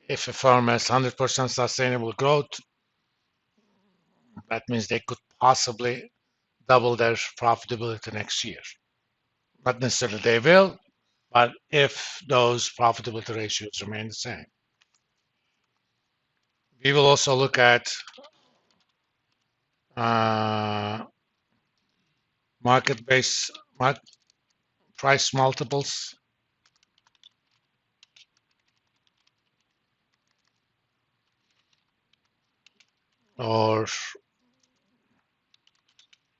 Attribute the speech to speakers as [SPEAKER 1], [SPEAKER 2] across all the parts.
[SPEAKER 1] If a firm has 100% sustainable growth, that means they could possibly double their profitability next year. Not necessarily they will, but if those profitability ratios remain the same. We will also look at uh, market-based price multiples, or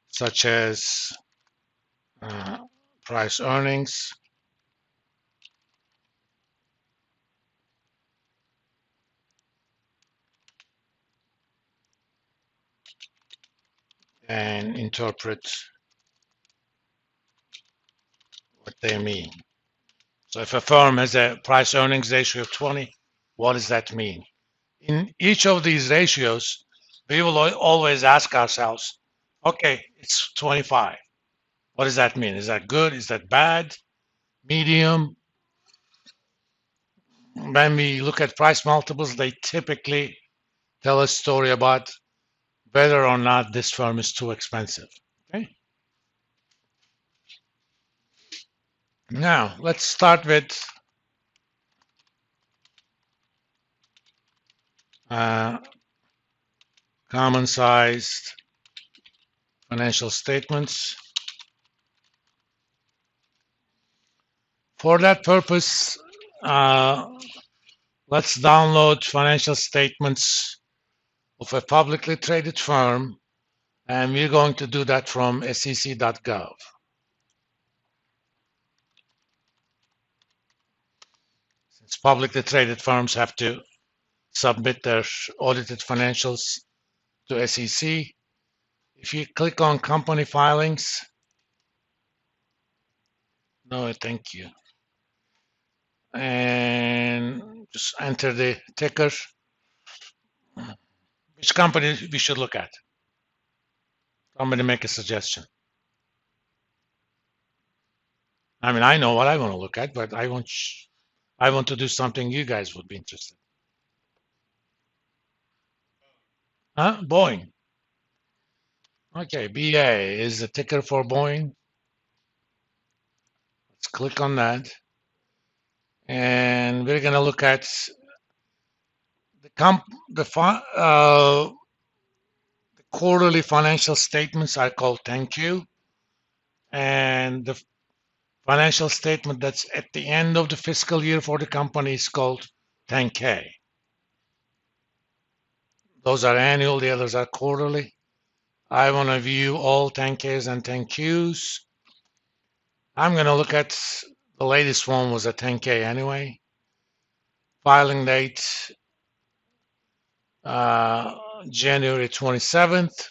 [SPEAKER 1] such as uh, price earnings, and interpret what they mean. So if a firm has a price earnings ratio of 20, what does that mean? In each of these ratios, we will always ask ourselves, okay, it's 25. What does that mean? Is that good? Is that bad? Medium? When we look at price multiples, they typically tell a story about whether or not this firm is too expensive. Okay. Now let's start with uh, common sized financial statements. For that purpose, uh, let's download financial statements of a publicly traded firm, and we're going to do that from sec.gov. Since publicly traded firms have to submit their audited financials to SEC, if you click on company filings, no, thank you, and just enter the ticker, which company we should look at. Somebody make a suggestion. I mean, I know what I want to look at, but I want to do something you guys would be interested. Huh? Boeing. Okay, BA is the ticker for Boeing. Let's click on that. And we're going to look at the quarterly financial statements are called 10Q, and the financial statement that's at the end of the fiscal year for the company is called 10K. Those are annual, the others are quarterly. I want to view all 10Ks and 10Qs. I'm going to look at the latest one was a 10K anyway. Filing date January 27th,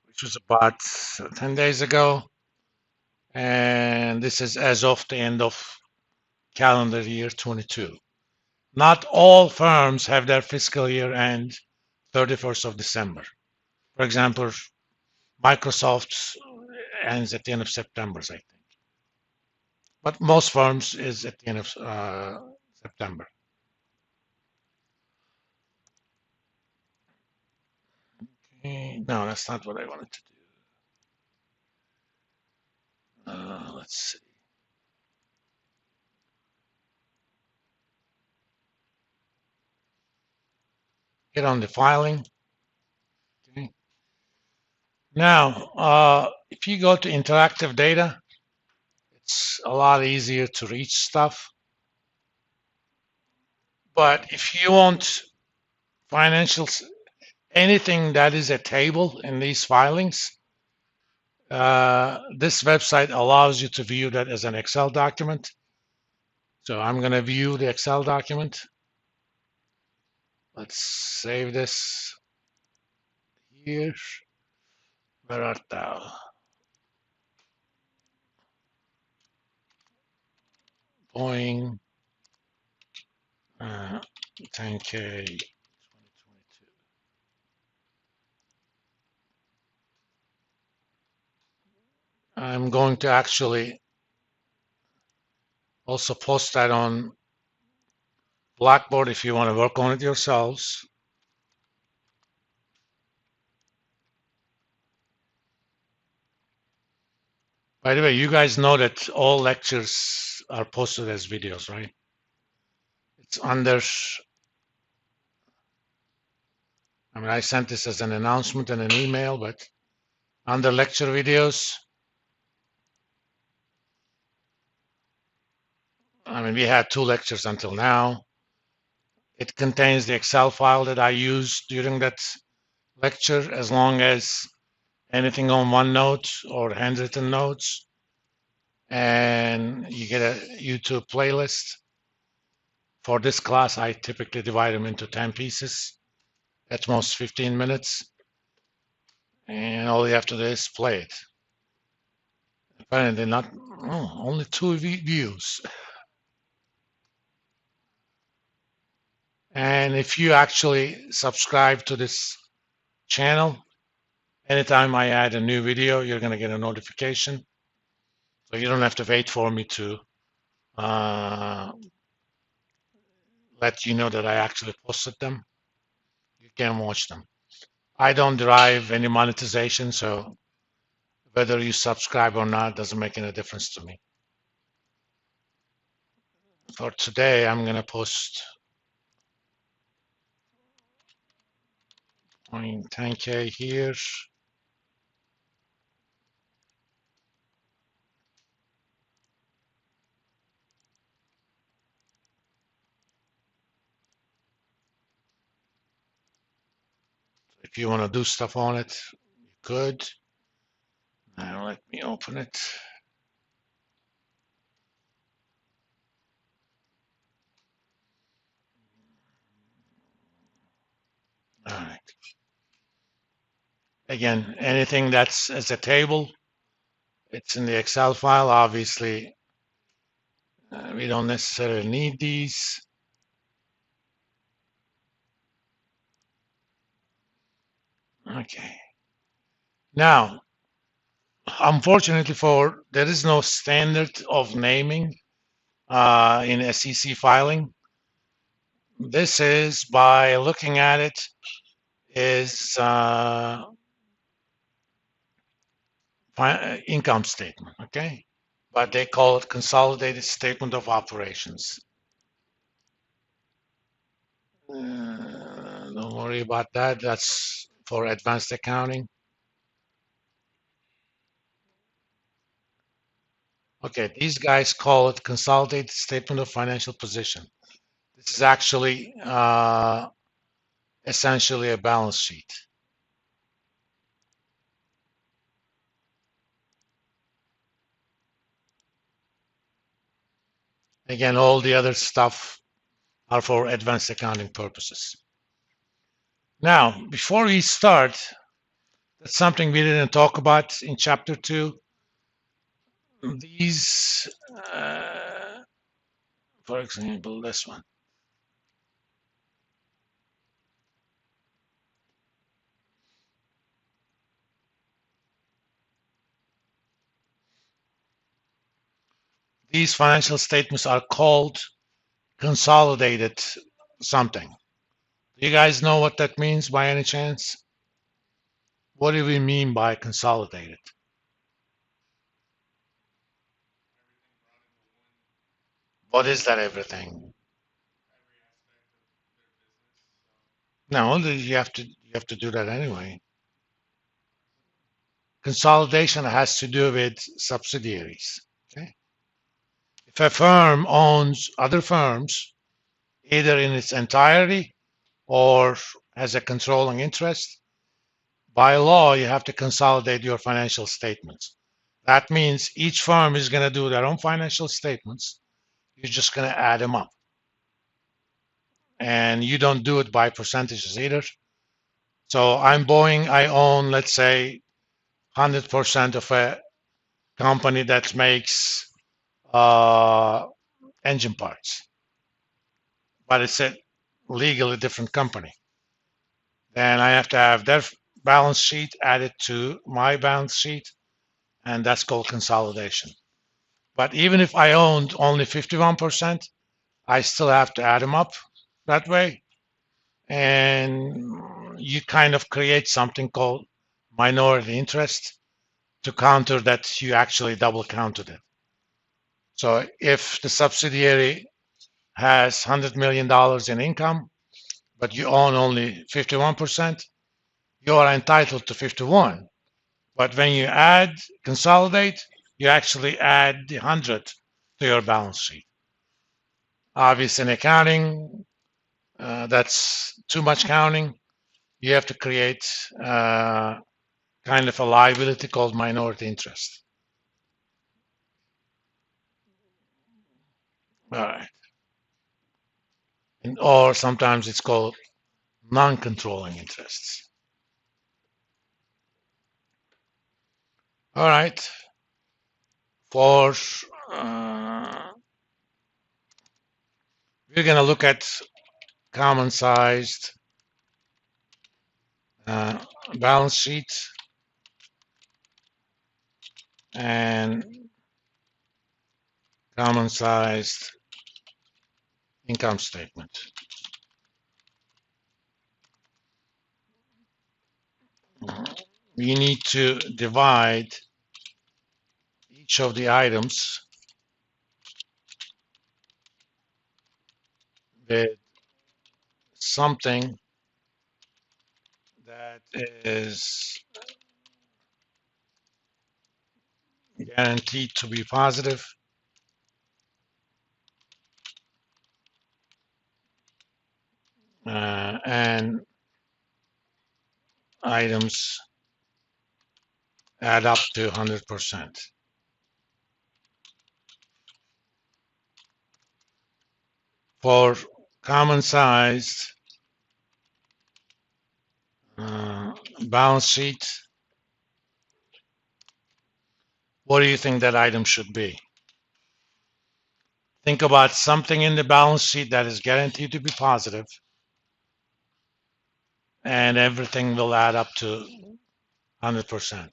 [SPEAKER 1] which was about 10 days ago. And this is as of the end of calendar year 22. Not all firms have their fiscal year end 31st of December. For example, Microsoft ends at the end of September, I think. But most firms is at the end of September. Okay, no, that's not what I wanted to do. Let's see. Get on the filing. Okay. Now, if you go to interactive data, it's a lot easier to reach stuff. But if you want financials, anything that is a table in these filings, this website allows you to view that as an Excel document. So I'm going to view the Excel document. Let's save this here. Where art thou? Boeing 10K 2022. I'm going to actually also post that on Blackboard if you want to work on it yourselves. By the way, you guys know that all lectures are posted as videos, right? It's under, I mean, I sent this as an announcement and an email, but under lecture videos, I mean, we had 2 lectures until now. It contains the Excel file that I used during that lecture, as long as anything on OneNote or handwritten notes, and you get a YouTube playlist. For this class, I typically divide them into 10 pieces, at most 15 minutes, and all you have to do is play it. Apparently not, only 2 views. And if you actually subscribe to this channel, anytime I add a new video, you're going to get a notification. So you don't have to wait for me to let you know that I actually posted them. You can watch them. I don't derive any monetization, so whether you subscribe or not doesn't make any difference to me. For today, I'm going to post 10K here. If you want to do stuff on it, you could. Now let me open it. All right. Again, anything that's as a table, it's in the Excel file. Obviously, we don't necessarily need these. Okay. Now, unfortunately there is no standard of naming in SEC filing. This is, by looking at it, is income statement, okay? But they call it consolidated statement of operations. Don't worry about that. That's for advanced accounting. Okay, these guys call it consolidated statement of financial position. This is actually essentially a balance sheet. Again, all the other stuff are for advanced accounting purposes. Now, before we start, that's something we didn't talk about in chapter 2. These, for example, this one. These financial statements are called consolidated something. Do you guys know what that means by any chance? What do we mean by consolidated? What is that everything? No, you have to do that anyway. Consolidation has to do with subsidiaries. Okay. If a firm owns other firms, either in its entirety or has a controlling interest, by law, you have to consolidate your financial statements. That means each firm is going to do their own financial statements. You're just going to add them up. And you don't do it by percentages either. So I'm Boeing, I own, let's say, 100% of a company that makes engine parts, but it's a legally different company. Then I have to have their balance sheet added to my balance sheet, and that's called consolidation. But even if I owned only 51%, I still have to add them up. that way, and you kind of create something called minority interest to counter that you actually double counted it. So if the subsidiary has $100 million in income, but you own only 51%, you are entitled to 51. But when you consolidate, you actually add the 100 to your balance sheet. Obviously, in accounting, that's too much counting. You have to create kind of a liability called minority interest. All right. Or sometimes it's called non-controlling interests. All right. For we're going to look at common sized balance sheet and common sized income statement. We need to divide each of the items with something that is guaranteed to be positive and items add up to 100%. For common sized balance sheet, what do you think that item should be? Think about something in the balance sheet that is guaranteed to be positive, and everything will add up to 100%.